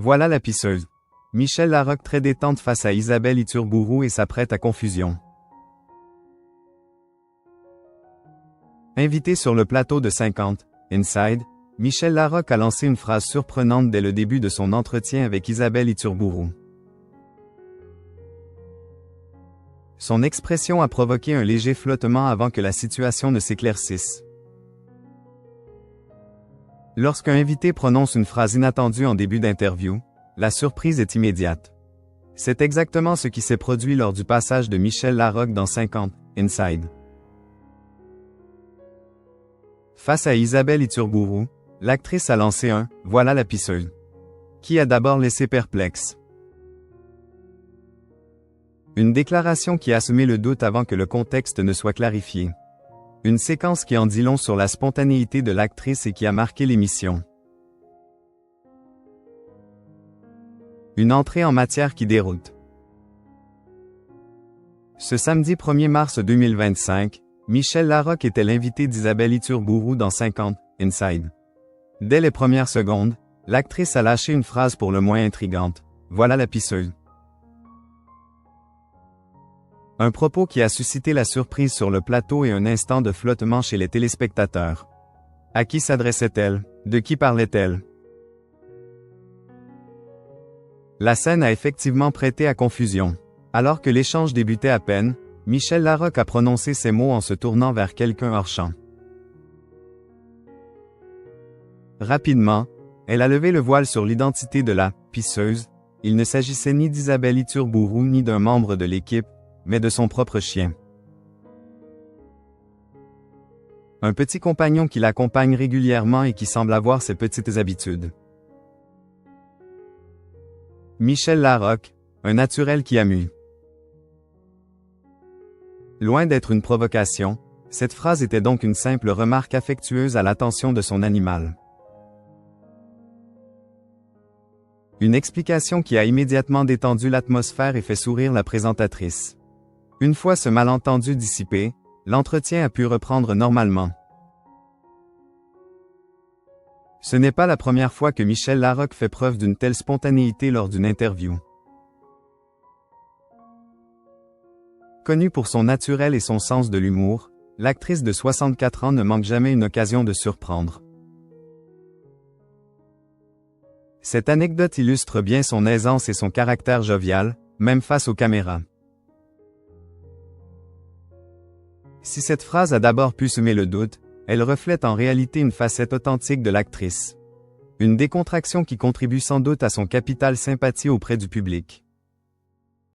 Voilà la pisseuse. Michel Larocque très détente face à Isabelle Iturburu et s'apprête à confusion. Invité sur le plateau de 50 Inside, Michel Larocque a lancé une phrase surprenante dès le début de son entretien avec Isabelle Iturburu. Son expression a provoqué un léger flottement avant que la situation ne s'éclaircisse. Lorsqu'un invité prononce une phrase inattendue en début d'interview, la surprise est immédiate. C'est exactement ce qui s'est produit lors du passage de Michel Larocque dans 50 Inside. Face à Isabelle Iturburu, l'actrice a lancé un « Voilà la pisseuse » qui a d'abord laissé perplexe. Une déclaration qui a semé le doute avant que le contexte ne soit clarifié. Une séquence qui en dit long sur la spontanéité de l'actrice et qui a marqué l'émission. Une entrée en matière qui déroute. Ce samedi 1er mars 2025, Michel Larocque était l'invité d'Isabelle Iturburu dans 50 Inside. Dès les premières secondes, l'actrice a lâché une phrase pour le moins intrigante. Voilà la pisseuse. Un propos qui a suscité la surprise sur le plateau et un instant de flottement chez les téléspectateurs. À qui s'adressait-elle? De qui parlait-elle? La scène a effectivement prêté à confusion. Alors que l'échange débutait à peine, Michel Larocque a prononcé ces mots en se tournant vers quelqu'un hors champ. Rapidement, elle a levé le voile sur l'identité de la « pisseuse ». Il ne s'agissait ni d'Isabelle Iturburu ni d'un membre de l'équipe, mais de son propre chien. Un petit compagnon qui l'accompagne régulièrement et qui semble avoir ses petites habitudes. Michel Larocque, un naturel qui amuse. Loin d'être une provocation, cette phrase était donc une simple remarque affectueuse à l'attention de son animal. Une explication qui a immédiatement détendu l'atmosphère et fait sourire la présentatrice. Une fois ce malentendu dissipé, l'entretien a pu reprendre normalement. Ce n'est pas la première fois que Michel Larocque fait preuve d'une telle spontanéité lors d'une interview. Connue pour son naturel et son sens de l'humour, l'actrice de 64 ans ne manque jamais une occasion de surprendre. Cette anecdote illustre bien son aisance et son caractère jovial, même face aux caméras. Si cette phrase a d'abord pu semer le doute, elle reflète en réalité une facette authentique de l'actrice. Une décontraction qui contribue sans doute à son capital sympathie auprès du public.